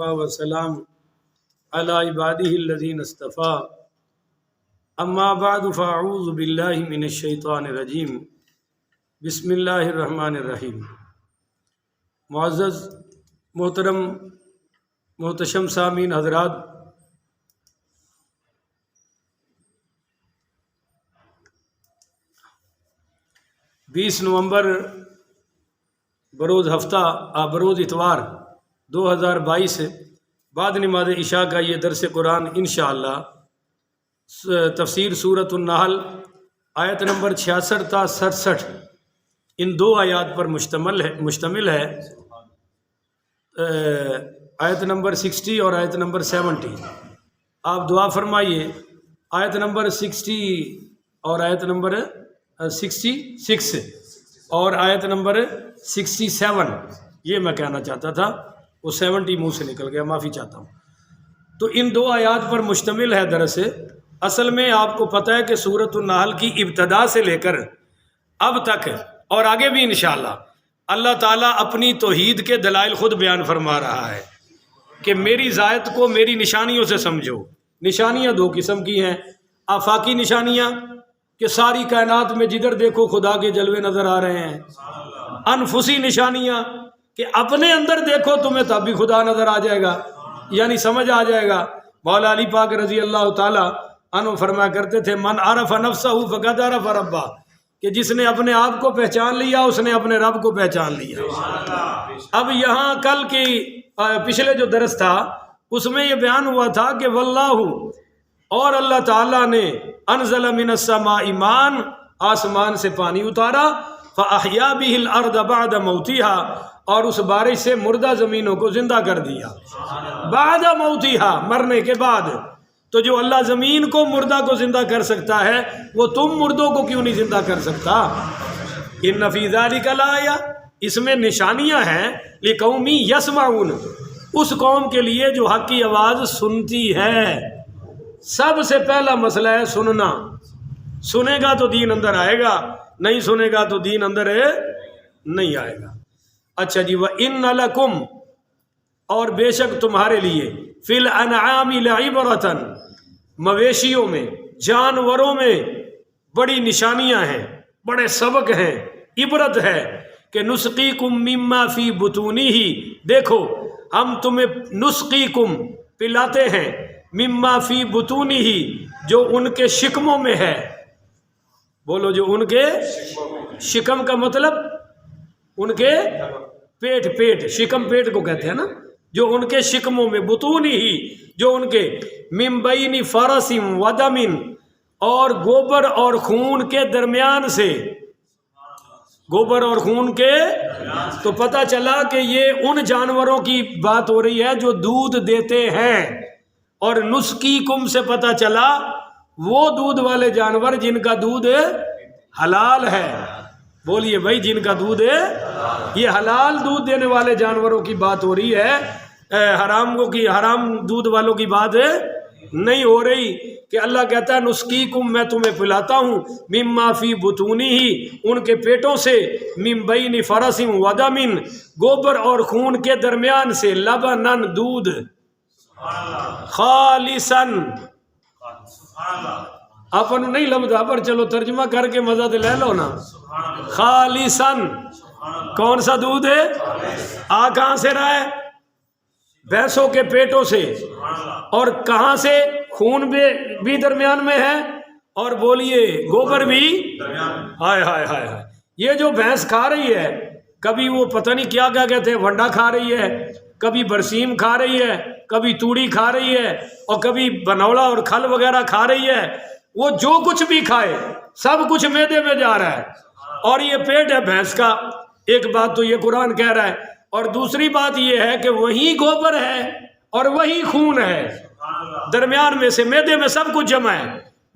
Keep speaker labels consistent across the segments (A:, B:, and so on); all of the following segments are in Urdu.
A: وکفى وسلام علی عبادہ الذین اصطفى اما بعد فاعوذ باللہ من الشیطان الرجیم بسم اللہ الرحمن الرحیم۔ معزز محترم محتشم سامعین حضرات، بیس نومبر بروز ہفتہ بروز اتوار 2022 بعد نماز عشاء کا یہ درس قرآن انشاءاللہ تفسیر سورۃ النحل آیت نمبر 66 تا 67 ان دو آیات پر مشتمل ہے۔ آیت نمبر 60 اور آیت نمبر 70۔ آپ دعا فرمائیے آیت نمبر 60 اور آیت نمبر 66 اور آیت نمبر 67، یہ میں کہنا چاہتا تھا، وہ 70 منہ سے نکل گیا، معافی چاہتا ہوں۔ تو ان دو آیات پر مشتمل ہے درس۔ اصل میں آپ کو پتہ ہے کہ سورۃ النحل کی ابتدا سے لے کر اب تک اور آگے بھی انشاءاللہ اللہ تعالیٰ اپنی توحید کے دلائل خود بیان فرما رہا ہے کہ میری ذات کو میری نشانیوں سے سمجھو۔ نشانیاں دو قسم کی ہیں، آفاقی نشانیاں کہ ساری کائنات میں جدھر دیکھو خدا کے جلوے نظر آ رہے ہیں، انفسی نشانیاں کہ اپنے اندر دیکھو تمہیں تب بھی خدا نظر آ جائے گا، یعنی سمجھ آ جائے گا۔ مولا علی پاک رضی اللہ تعالیٰ عنہ فرمایا کرتے تھے من عرف نفسہ فقد عرف ربہ، کہ جس نے اپنے آپ کو پہچان لیا اس نے اپنے رب کو پہچان لیا۔ اب یہاں کل کی پچھلے جو درس تھا اس میں یہ بیان ہوا تھا کہ واللہ، اور اللہ تعالیٰ نے انزل من السماء ماء، آسمان سے پانی اتارا، فاحیا به الارض بعد موتها، اور اس بارش سے مردہ زمینوں کو زندہ کر دیا۔ بعد موتها، مرنے کے بعد۔ تو جو اللہ زمین کو مردہ کو زندہ کر سکتا ہے وہ تم مردوں کو کیوں نہیں زندہ کر سکتا؟ ان فی ذلک لآیہ، اس میں نشانیاں ہیں لقوم یسمعون، اس قوم کے لیے جو حق کی آواز سنتی ہے۔ سب سے پہلا مسئلہ ہے سننا، سنے گا تو دین اندر آئے گا، نہیں سنے گا تو دین اندر نہیں آئے گا۔ اچھا جی، وَإِنَّ لَكُمْ، اور بے شک تمہارے لیے، فِي الْأَنْعَامِ لَعِبْرَةً، مویشیوں میں، جانوروں میں بڑی نشانیاں ہیں، بڑے سبق ہیں، عبرت ہے کہ نسقیکم مما فی بطونہ، دیکھو ہم تمہیں نسقیکم پلاتے ہیں، مما فی بطونہ، جو ان کے شکموں میں ہے۔ بولو، جو ان کے شکم کا مطلب ان کے پیٹ، شکم پیٹ کو کہتے ہیں نا، جو ان کے شکموں میں، بطون ہی، جو ان کے من بین فرس و دم، اور گوبر اور خون کے درمیان سے، گوبر اور خون کے، تو پتہ چلا کہ یہ ان جانوروں کی بات ہو رہی ہے جو دودھ دیتے ہیں، اور نسقیکم سے پتہ چلا وہ دودھ والے جانور جن کا دودھ حلال ہے۔ بولیے بھائی، جن کا دودھ یہ حلال دودھ دینے والے جانوروں کی بات ہو رہی ہے، حرام دودھ والوں کی بات نہیں ہو رہی۔ کہ اللہ کہتا ہے نسقیکم، میں تمہیں پلاتا ہوں، مما فی بطونہ، ان کے پیٹوں سے، من بین فرس و دم، گوبر اور خون کے درمیان سے، لبنن، دودھ، خالصاً، اپن نہیں لمدہ پر چلو ترجمہ کر کے مزہ لے لو نا، خالصاً، کون سا دودھ ہے؟ آ کہاں سے رہا ہے؟ بھینسوں کے پیٹوں سے، اور کہاں سے؟ خون بھی درمیان میں ہے، اور بولیے گوبر بھی، ہائے ہائے ہائے ہائے۔ یہ جو بھینس کھا رہی ہے، کبھی وہ پتہ نہیں کیا کہتے ہیں، ونڈا کھا رہی ہے، کبھی برسیم کھا رہی ہے، کبھی توڑی کھا رہی ہے، اور کبھی بنولا اور کھل وغیرہ کھا رہی ہے۔ وہ جو کچھ بھی کھائے سب کچھ معدے میں جا رہا ہے، اور یہ پیٹ ہے بھینس کا۔ ایک بات تو یہ قرآن کہہ رہا ہے، اور دوسری بات یہ ہے کہ وہی گوبر ہے اور وہی خون ہے، درمیان میں سے معدے میں سب کچھ جمع ہے،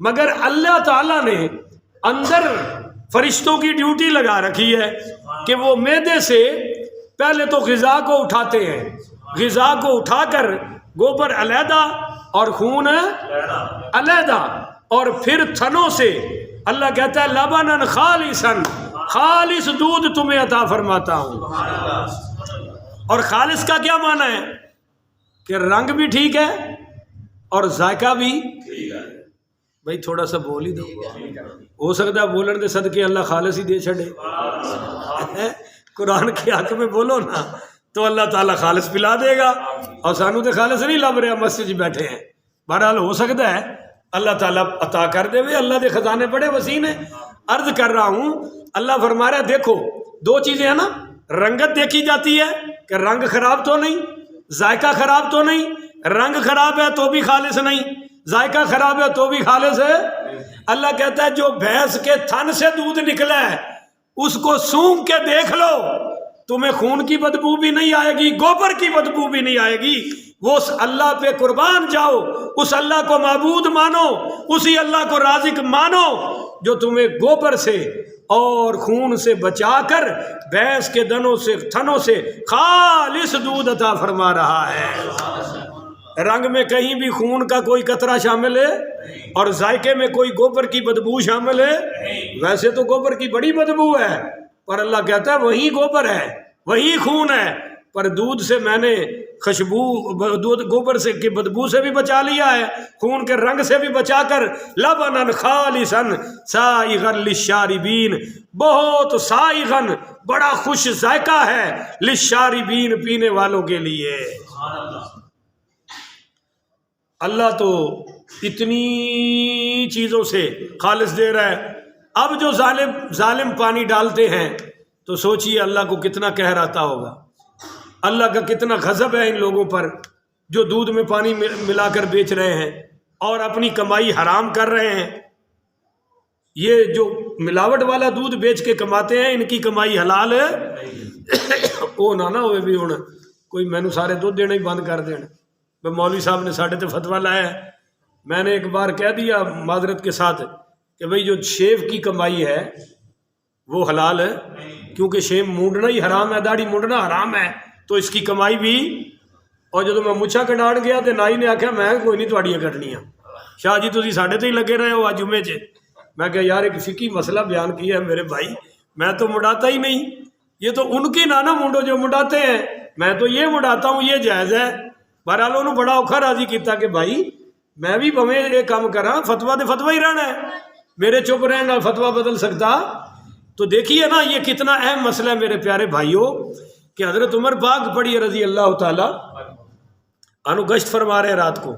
A: مگر اللہ تعالیٰ نے اندر فرشتوں کی ڈیوٹی لگا رکھی ہے کہ وہ معدے سے پہلے تو غذا کو اٹھاتے ہیں، غذا کو اٹھا کر گوبر علیحدہ اور خون علیحدہ، اور پھر تھنوں سے اللہ کہتا ہے لبنن خالصاً، خالص دودھ تمہیں عطا فرماتا ہوں۔ اور خالص کا کیا معنی ہے؟ کہ رنگ بھی ٹھیک ہے اور ذائقہ بھی بھائی تھوڑا سا بول ہی دو، ہو سکتا ہے بولن دے صدقے اللہ خالص ہی دے چھڑے، قرآن کے حق میں بولو نا تو اللہ تعالیٰ خالص پلا دے گا، اور سانو تو خالص نہیں لب رہا، مسجد بیٹھے ہیں، بہرحال ہو سکتا ہے اللہ تعالیٰ عطا کر دے، اللہ دے خزانے بڑے وسیع ہیں۔ عرض کر رہا ہوں اللہ فرما رہا ہے دیکھو دو چیزیں ہیں نا، رنگت دیکھی جاتی ہے کہ رنگ خراب تو نہیں، ذائقہ خراب تو نہیں، رنگ خراب ہے تو بھی خالص نہیں، ذائقہ خراب ہے تو بھی خالص ہے۔ اللہ کہتا ہے جو بھینس کے تھن سے دودھ نکلا ہے اس کو سونگھ کے دیکھ لو، تمہیں خون کی بدبو بھی نہیں آئے گی، گوبر کی بدبو بھی نہیں آئے گی، وہ اس اللہ پہ قربان جاؤ، اس اللہ کو معبود مانو، اسی اللہ کو رازق مانو جو تمہیں گوبر سے اور خون سے بچا کر بھینس کے دنوں سے تھنوں سے خالص دودھ عطا فرما رہا ہے۔ رنگ میں کہیں بھی خون کا کوئی قطرہ شامل ہے اور ذائقے میں کوئی گوبر کی بدبو شامل ہے؟ ویسے تو گوبر کی بڑی بدبو ہے، پر اللہ کہتا ہے وہی گوبر ہے، وہی خون ہے، پر دودھ سے میں نے خوشبو دودھ گوبر سے کی بدبو سے بھی بچا لیا ہے، خون کے رنگ سے بھی بچا کر لبنن خالصن سائغن للشاربین، بہت سائغن بڑا خوش ذائقہ ہے، للشاربین پینے والوں کے لیے۔ اللہ تو اتنی چیزوں سے خالص دے رہا ہے، اب جو ظالم پانی ڈالتے ہیں تو سوچئے اللہ کو کتنا قہر آتا ہوگا، اللہ کا کتنا غضب ہے ان لوگوں پر جو دودھ میں پانی ملا کر بیچ رہے ہیں اور اپنی کمائی حرام کر رہے ہیں۔ یہ جو ملاوٹ والا دودھ بیچ کے کماتے ہیں ان کی کمائی حلال ہے، وہ نہ ہوئے بھی ہونا کوئی مینو سارے دودھ دینا ہی بند کر دینا۔ مولوی صاحب نے ساڑھے تے فتویٰ لایا ہے، میں نے ایک بار کہہ دیا معذرت کے ساتھ کہ بھئی جو شیو کی کمائی ہے وہ حلال ہے، کیونکہ شیو مونڈنا ہی حرام ہے، داڑھی مونڈنا حرام ہے، تو اس کی کمائی بھی۔ اور جدو میں مچھا کٹان گیا تو نائی نے آکھا میں کوئی نہیں تھوڑیاں کٹنیاں، شاہ جی تسی ساڑھے تے ہی لگے رہے ہو آج جمعے چ۔ میں کہا یار ایک فقہی مسئلہ بیان کیا ہے میرے بھائی، میں تو مڈاتا ہی نہیں، یہ تو ان کی نانا مونڈو جو مڈاتے ہیں، میں تو یہ مڈاتا ہوں، یہ جائز ہے۔ بہرحال انہوں بڑا اوکھا راضی کیتا کہ بھائی میں بھی بھویں یہ کام کراں، فتویٰ تو فتویٰ ہی رہنا ہے، میرے چپ رہنا فتویٰ بدل سکتا۔ تو دیکھیے نا یہ کتنا اہم مسئلہ ہے میرے پیارے بھائیوں کہ حضرت عمر پاک پڑھی رضی اللہ تعالیٰ عنہ گشت فرما رہے رات کو،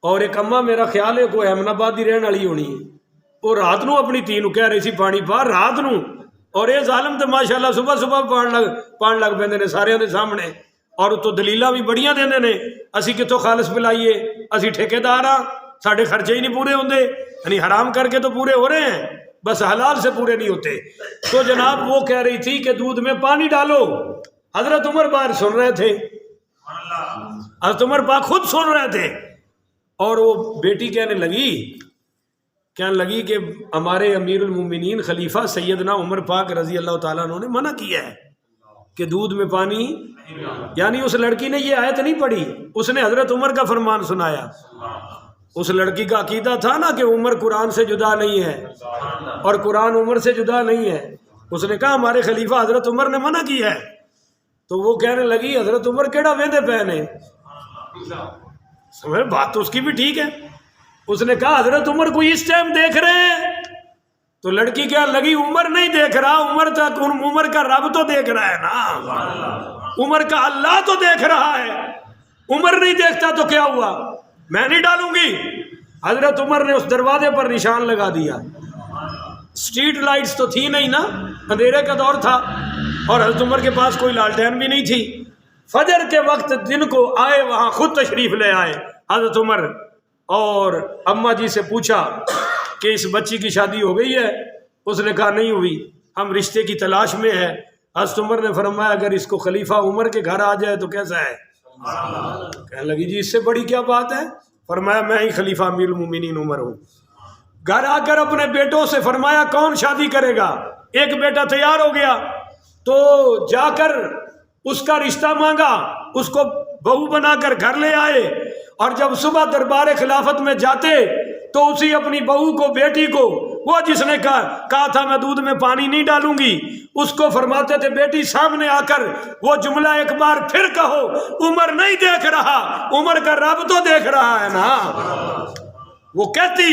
A: اور ایک اماں میرا خیال ہے کوئی احمد آباد ہی رہن والی ہونی ہے، وہ رات نو اپنی تھی نو کہہ رہی سی پانی پا رات نو، اور یہ ظالم تو ماشاءاللہ صبح صبح پان لگ پیندے نے سارے دے سامنے، اور تو دلیلاں بھی بڑیاں دیندے نے، اسی کتوں خالص پلائیے، اسی ٹھیکیدار ہاں، ساڈے خرچے ہی نہیں پورے ہوندے، یعنی حرام کر کے تو پورے ہو رہے ہیں بس حلال سے پورے نہیں ہوتے۔ تو جناب وہ کہہ رہی تھی کہ دودھ میں پانی ڈالو، حضرت عمر باہر سن رہے تھے، حضرت عمر پاک خود سن رہے تھے، اور وہ بیٹی کہنے لگی کہ ہمارے امیر المومنین خلیفہ سیدنا عمر پاک رضی اللہ تعالیٰ عنہ نے منع کیا ہے کہ دودھ میں پانی، یعنی اس لڑکی نے یہ آیت نہیں پڑھی، اس نے حضرت عمر کا فرمان سنایا۔ اس لڑکی کا عقیدہ تھا نا کہ عمر قرآن سے جدا نہیں ہے اور قرآن عمر سے جدا نہیں ہے، اس نے کہا ہمارے خلیفہ حضرت عمر نے منع کیا ہے، تو وہ کہنے لگی حضرت عمر کیڑا ویندے پہنے، سمجھ بات تو اس کی بھی ٹھیک ہے۔ اس نے کہا حضرت عمر کو اس ٹائم دیکھ رہے ہیں، تو لڑکی کیا لگی عمر نہیں دیکھ رہا، عمر کا رب تو دیکھ رہا ہے نا، عمر کا اللہ تو دیکھ رہا ہے، عمر نہیں دیکھتا تو کیا ہوا، میں نہیں ڈالوں گی۔ حضرت عمر نے اس دروازے پر نشان لگا دیا، اسٹریٹ لائٹس تو تھی نہیں نا، اندھیرے کا دور تھا، اور حضرت عمر کے پاس کوئی لالٹین بھی نہیں تھی۔ فجر کے وقت دن کو آئے وہاں خود تشریف لے آئے حضرت عمر، اور اماں جی سے پوچھا کہ اس بچی کی شادی ہو گئی ہے، اس نے کہا نہیں ہوئی، ہم رشتے کی تلاش میں ہے۔ حضرت عمر نے فرمایا اگر اس کو خلیفہ عمر کے گھر آ جائے تو کیسا ہے؟ کہنے لگی جی اس سے بڑی کیا بات ہے؟ فرمایا میں ہی خلیفہ امیر المومنین عمر ہوں۔ گھر آ کر اپنے بیٹوں سے فرمایا کون شادی کرے گا؟ ایک بیٹا تیار ہو گیا تو جا کر اس کا رشتہ مانگا، اس کو بہو بنا کر گھر لے آئے، اور جب صبح دربار خلافت میں جاتے تو اسی اپنی بہو کو بیٹی کو وہ جس نے کہا تھا میں دودھ میں پانی نہیں ڈالوں گی، اس کو فرماتے تھے بیٹی سامنے آ کر وہ جملہ ایک بار پھر کہو، عمر نہیں دیکھ رہا، عمر کا رب تو دیکھ رہا ہے نا۔ وہ کہتی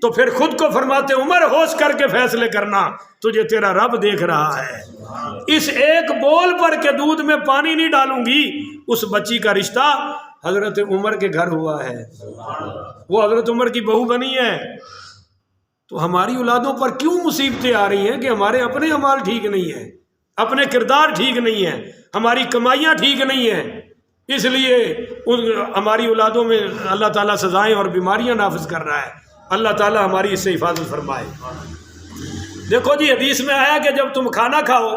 A: تو پھر خود کو فرماتے عمر ہوش کر کے فیصلے کرنا، تجھے تیرا رب دیکھ رہا ہے۔ اس ایک بول پر کہ دودھ میں پانی نہیں ڈالوں گی، اس بچی کا رشتہ حضرت عمر کے گھر ہوا ہے، وہ حضرت عمر کی بہو بنی ہے۔ تو ہماری اولادوں پر کیوں مصیبتیں آ رہی ہیں کہ ہمارے اپنے اعمال ٹھیک نہیں ہیں، اپنے کردار ٹھیک نہیں ہیں، ہماری کمائیاں ٹھیک نہیں ہیں، اس لیے ہماری اولادوں میں اللہ تعالیٰ سزائیں اور بیماریاں نافذ کر رہا ہے۔ اللہ تعالیٰ ہماری اس سے حفاظت فرمائے۔ دیکھو جی حدیث میں آیا کہ جب تم کھانا کھاؤ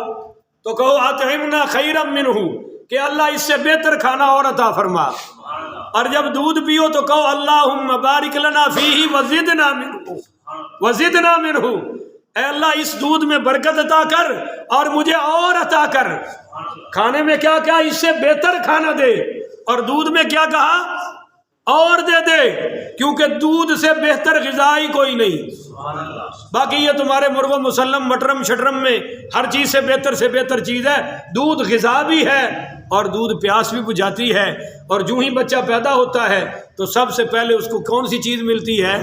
A: تو کہو اطعمنا خیرا منہ، کہ اللہ اس سے بہتر کھانا اور عطا فرما، اور جب دودھ پیو تو کہو اللہم بارک لنا فیہ وزدنا منہ، وزدنا منہ، اے اللہ اس دودھ میں برکت عطا کر اور مجھے اور عطا کر۔ کھانے میں کیا کیا اس سے بہتر کھانا دے، اور دودھ میں کیا کہا اور دے دے، کیونکہ دودھ سے بہتر غذائی کوئی نہیں۔ باقی یہ تمہارے مرغ و مسلم مٹرم شٹرم میں ہر چیز سے بہتر چیز ہے، دودھ غذا بھی ہے اور دودھ پیاس بھی بجھاتی ہے۔ اور جو ہی بچہ پیدا ہوتا ہے تو سب سے پہلے اس کو کون سی چیز ملتی ہے؟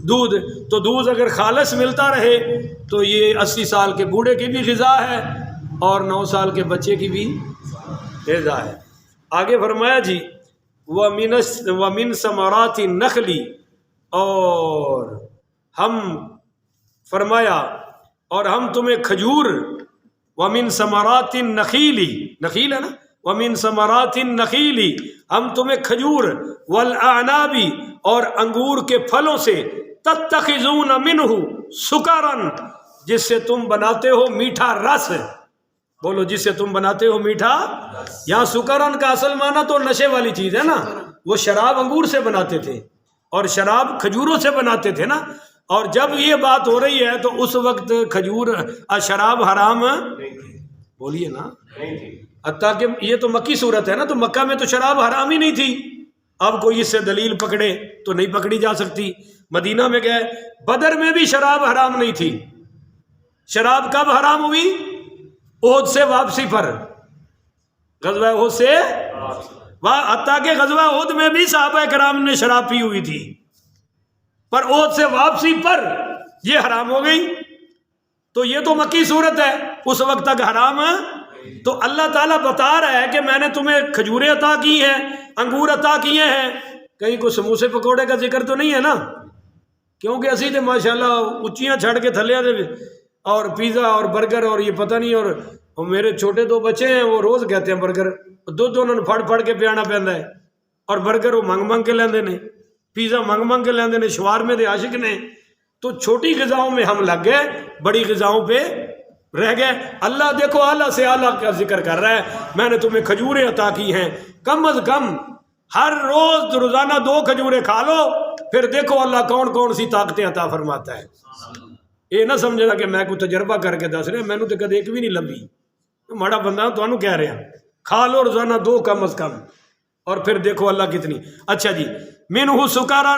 A: دودھ۔ تو دودھ اگر خالص ملتا رہے تو یہ 80 سال کے بوڑھے کی بھی غذا ہے اور 9 سال کے بچے کی بھی غذا ہے۔ آگے فرمایا جی وَمِن ثمرات النخل، اور ہم فرمایا اور ہم تمہیں کھجور، وَمِن ثمرات النخیل، نخیل ہے نا، وَمِن ثمرات النخیل، ہم تمہیں کھجور، والاعناب، اور انگور کے پھلوں سے، تتخذون منہ سکرا، جس سے تم بناتے ہو میٹھا رس۔ بولو جس سے تم بناتے ہو میٹھا۔ یہاں سکرن کا اصل معنی تو نشے والی چیز ہے نا، وہ شراب انگور سے بناتے تھے اور شراب کھجوروں سے بناتے تھے نا، اور جب یہ بات ہو رہی ہے تو اس وقت کھجور شراب حرام بولیے نا، حتیٰ کہ یہ تو مکی صورت ہے نا، تو مکہ میں تو شراب حرام ہی نہیں تھی۔ اب کوئی اس سے دلیل پکڑے تو نہیں پکڑی جا سکتی۔ مدینہ میں گئے، بدر میں بھی شراب حرام نہیں تھی۔ شراب کب حرام ہوئی؟ احد سے واپسی پر، غزوہ احد سے، حتیٰ کہ غزوہ احد میں بھی صحابہ کرام نے شراب پی ہوئی تھی، پر احد سے واپسی پر یہ حرام ہو گئی۔ تو یہ تو مکی صورت ہے، اس وقت تک حرام ہے۔ تو اللہ تعالیٰ بتا رہا ہے کہ میں نے تمہیں کھجوریں عطا کی ہیں، انگور عطا کیے ہیں۔ کہیں کوئی سموسے پکوڑے کا ذکر تو نہیں ہے نا، کیونکہ اسی تو ماشاءاللہ اچیاں چھڑ کے تھلے دے، اور پیزا اور برگر اور یہ پتہ نہیں، اور میرے چھوٹے 2 بچے ہیں وہ روز کہتے ہیں برگر، دودھ انہوں نے پھڑ کے پیانا پہنتا ہے، اور برگر وہ منگ کے لیندے نے، پیزا منگ کے لیندے نے، شوارمے دے عاشق نے۔ تو چھوٹی غذاؤں میں ہم لگ گئے، بڑی غذاؤں پہ رہ گئے۔ اللہ دیکھو اعلیٰ سے اعلیٰ کا ذکر کر رہا ہے، میں نے تمہیں کھجوریں عطا کی ہیں، کم از کم ہر روز روزانہ 2 کھجوریں کھا لو، پھر دیکھو اللہ کون کون سی طاقتیں عطا فرماتا ہے۔ یہ نہ سمجھنا کہ میں کوئی تجربہ کر کے دس رہا، مینوں تو کدے ایک بھی نہیں لبھی، ماڑا بندہ تمہیں کہہ رہا، کھا لو روزانہ 2 کم از کم، اور پھر دیکھو اللہ کتنی۔ اچھا جی، منہ سکرا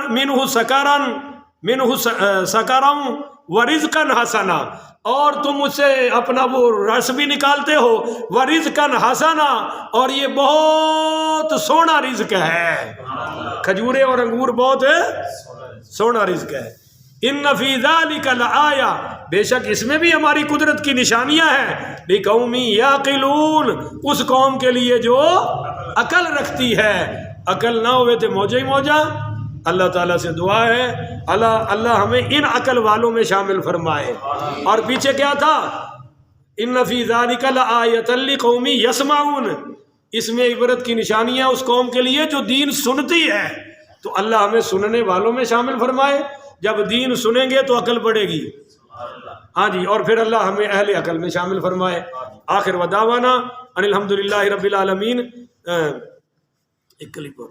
A: ورزقا حسنا، اور تم اس سے اپنا وہ رس بھی نکالتے ہو، ورزقا حسنا، اور یہ بہت سونا رزق ہے۔ کھجورے اور انگور بہت سونا رزق ہے۔ ان فی ذلک لآیہ، بے شک اس میں بھی ہماری قدرت کی نشانیاں ہیں، لقوم یعقلون، اس قوم کے لیے جو عقل رکھتی ہے۔ عقل نہ ہوئے تو موجہ ہی موجہ۔ اللہ تعالیٰ سے دعا ہے اللہ ہمیں ان عقل والوں میں شامل فرمائے۔ اور پیچھے کیا تھا؟ ان فی ذلک لآیۃ لقوم یسمعون، اس میں عبرت کی نشانیاں اس قوم کے لیے جو دین سنتی ہے۔ تو اللہ ہمیں سننے والوں میں شامل فرمائے، جب دین سنیں گے تو عقل بڑھے گی۔ ہاں جی، اور پھر اللہ ہمیں اہل عقل میں شامل فرمائے۔ آخر ودعوانا ان الحمدللہ رب العالمین۔ ایک کلپ اور